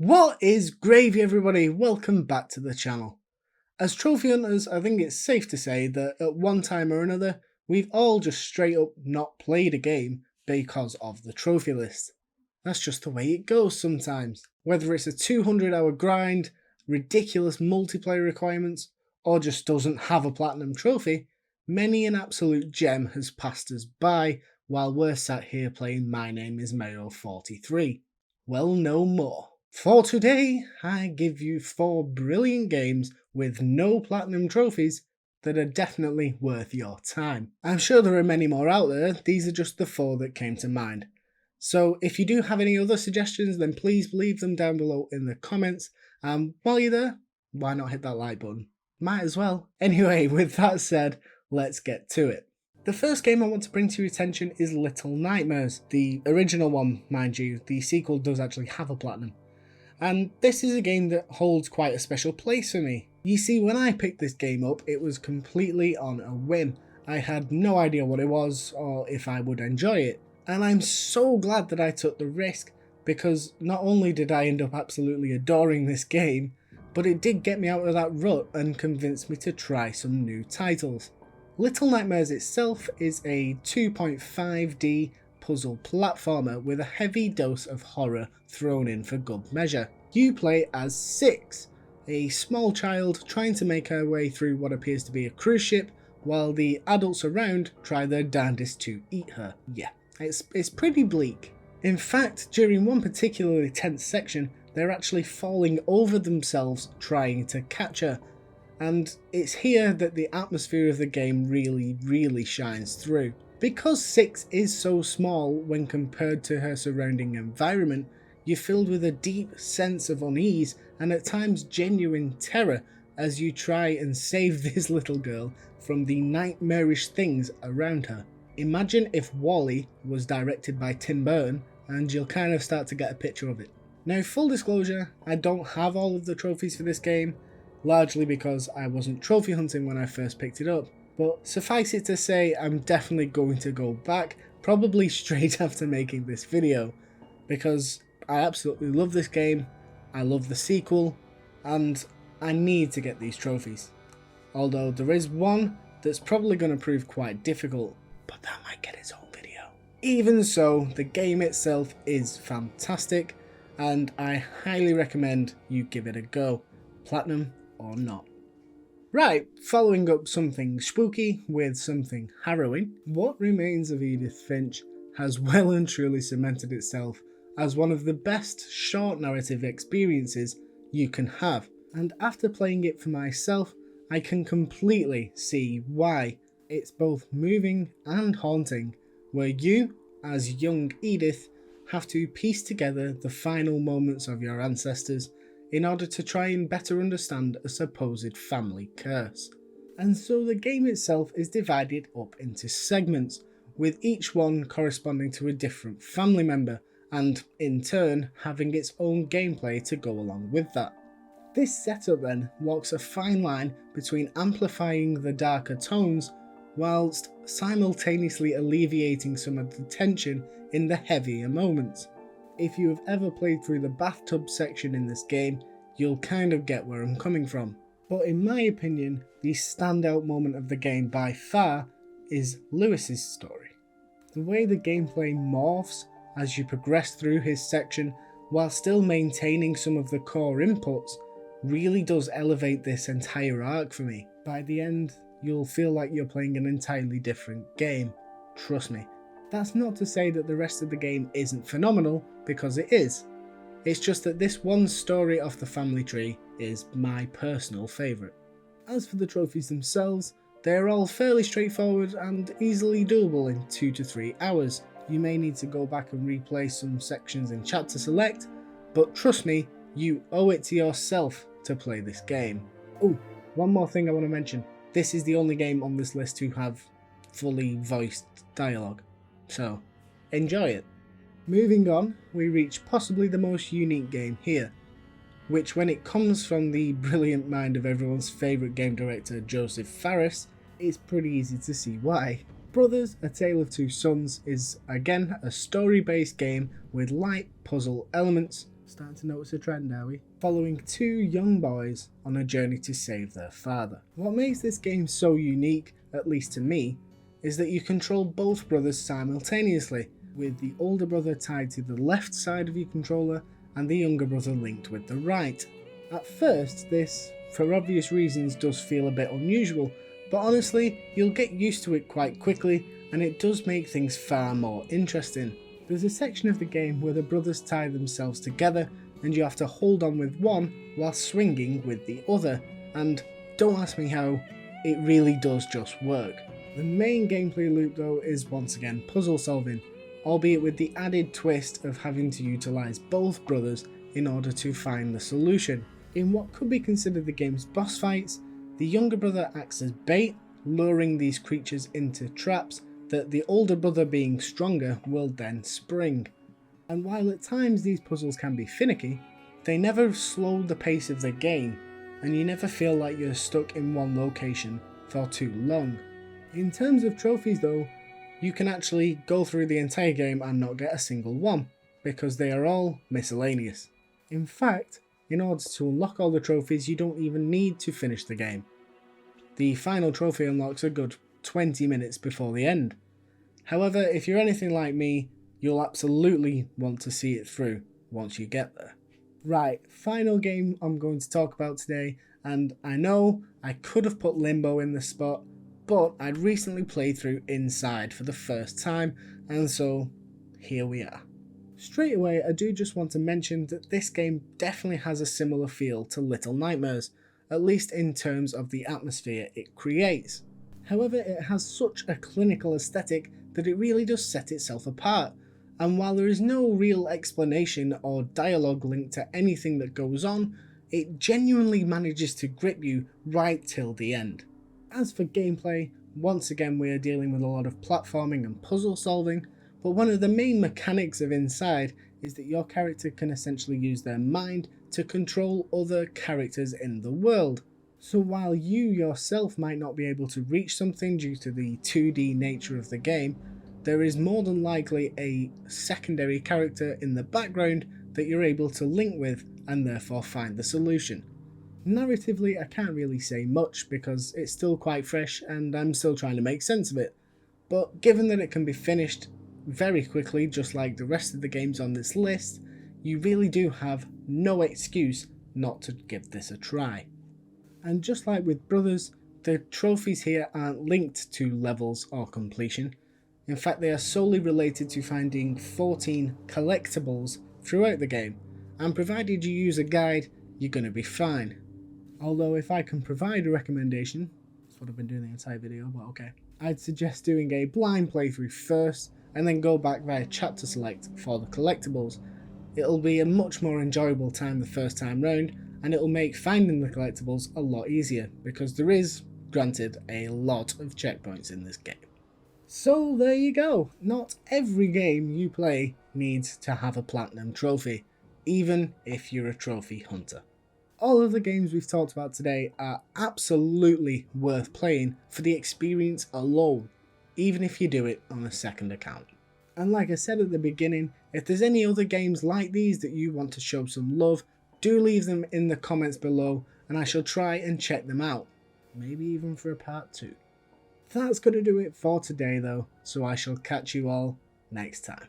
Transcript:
What is gravy, everybody? Welcome back to the channel. As trophy hunters, I think it's safe to say that at one time or another, we've all just straight up not played a game because of the trophy list. That's just the way it goes sometimes. Whether it's a 200-hour grind, ridiculous multiplayer requirements, or just doesn't have a platinum trophy, many an absolute gem has passed us by while we're sat here playing My Name is Mayo 43. Well, no more. For today, I give you 4 brilliant games with no platinum trophies that are definitely worth your time. I'm sure there are many more out there, these are just the 4 that came to mind. So if you do have any other suggestions, then please leave them down below in the comments, and while you're there, why not hit that like button? Might as well. Anyway, with that said, let's get to it. The first game I want to bring to your attention is Little Nightmares, the original one, mind you. The sequel does actually have a platinum. And this is a game that holds quite a special place for me. You see, when I picked this game up, it was completely on a whim. I had no idea what it was or if I would enjoy it. And I'm so glad that I took the risk, because not only did I end up absolutely adoring this game, but it did get me out of that rut and convince me to try some new titles. Little Nightmares itself is a 2.5D puzzle platformer with a heavy dose of horror thrown in for good measure. You play as Six, a small child trying to make her way through what appears to be a cruise ship, while the adults around try their darndest to eat her. Yeah, it's pretty bleak. In fact, during one particularly tense section, they're actually falling over themselves trying to catch her. And it's here that the atmosphere of the game really shines through. Because Six is so small when compared to her surrounding environment, you're filled with a deep sense of unease and at times genuine terror as you try and save this little girl from the nightmarish things around her. Imagine if WALL-E was directed by Tim Burton, and you'll kind of start to get a picture of it. Now, full disclosure, I don't have all of the trophies for this game, largely because I wasn't trophy hunting when I first picked it up. But suffice it to say, I'm definitely going to go back, probably straight after making this video, because I absolutely love this game, I love the sequel, and I need to get these trophies. Although there is one that's probably going to prove quite difficult, but that might get its own video. Even so, the game itself is fantastic, and I highly recommend you give it a go, platinum or not. Right, following up something spooky with something harrowing, What Remains of Edith Finch has well and truly cemented itself as one of the best short narrative experiences you can have, and after playing it for myself, I can completely see why. It's both moving and haunting, where you, as young Edith, have to piece together the final moments of your ancestors in order to try and better understand a supposed family curse. And so the game itself is divided up into segments, with each one corresponding to a different family member, and in turn having its own gameplay to go along with that. This setup then walks a fine line between amplifying the darker tones whilst simultaneously alleviating some of the tension in the heavier moments. If you have ever played through the bathtub section in this game, you'll kind of get where I'm coming from. But in my opinion, the standout moment of the game by far is Lewis's story. The way the gameplay morphs as you progress through his section while still maintaining some of the core inputs really does elevate this entire arc for me. By the end, you'll feel like you're playing an entirely different game, trust me. That's not to say that the rest of the game isn't phenomenal, because it is. It's just that this one story off the family tree is my personal favourite. As for the trophies themselves, they're all fairly straightforward and easily doable in 2 to 3 hours. You may need to go back and replay some sections in chapter select, but trust me, you owe it to yourself to play this game. Oh, one more thing I want to mention. This is the only game on this list to have fully voiced dialogue. So, enjoy it. Moving on, we reach possibly the most unique game here, which when it comes from the brilliant mind of everyone's favourite game director Joseph Fares, is pretty easy to see why. Brothers: A Tale of Two Sons is again a story-based game with light puzzle elements, Starting to notice a trend, are we? Following two young boys on a journey to save their father. What makes this game so unique, at least to me, is that you control both brothers simultaneously, with the older brother tied to the left side of your controller and the younger brother linked with the right. At first, this, for obvious reasons, does feel a bit unusual, but honestly, you'll get used to it quite quickly, and it does make things far more interesting. There's a section of the game where the brothers tie themselves together and you have to hold on with one while swinging with the other, and don't ask me how, it really does just work. The main gameplay loop though is once again puzzle solving, albeit with the added twist of having to utilise both brothers in order to find the solution. In what could be considered the game's boss fights, the younger brother acts as bait, luring these creatures into traps that the older brother, being stronger, will then spring. And while at times these puzzles can be finicky, they never slow the pace of the game, and you never feel like you're stuck in one location for too long. In terms of trophies though, you can actually go through the entire game and not get a single one, because they are all miscellaneous. In fact, in order to unlock all the trophies, you don't even need to finish the game. The final trophy unlocks a good 20 minutes before the end. However, if you're anything like me, you'll absolutely want to see it through once you get there. Right, final game I'm going to talk about today, and I know I could have put Limbo in this spot, but I'd recently played through Inside for the first time, and so here we are. Straight away, I do just want to mention that this game definitely has a similar feel to Little Nightmares, at least in terms of the atmosphere it creates. However, it has such a clinical aesthetic that it really does set itself apart, and while there is no real explanation or dialogue linked to anything that goes on, it genuinely manages to grip you right till the end. As for gameplay, once again we are dealing with a lot of platforming and puzzle solving, but one of the main mechanics of Inside is that your character can essentially use their mind to control other characters in the world. So while you yourself might not be able to reach something due to the 2D nature of the game, there is more than likely a secondary character in the background that you're able to link with and therefore find the solution. Narratively, I can't really say much because it's still quite fresh and I'm still trying to make sense of it, but given that it can be finished very quickly just like the rest of the games on this list, you really do have no excuse not to give this a try. And just like with Brothers, the trophies here aren't linked to levels or completion. In fact, they are solely related to finding 14 collectibles throughout the game, and provided you use a guide, you're going to be fine. Although if I can provide a recommendation, that's what I've been doing the entire video, but okay, I'd suggest doing a blind playthrough first, and then go back via chapter select for the collectibles. It'll be a much more enjoyable time the first time round, and it'll make finding the collectibles a lot easier, because there is, granted, a lot of checkpoints in this game. So there you go, not every game you play needs to have a platinum trophy, even if you're a trophy hunter. All of the games we've talked about today are absolutely worth playing for the experience alone, even if you do it on a second account. And like I said at the beginning, if there's any other games like these that you want to show some love, do leave them in the comments below and I shall try and check them out, maybe even for a part 2. That's going to do it for today though, so I shall catch you all next time.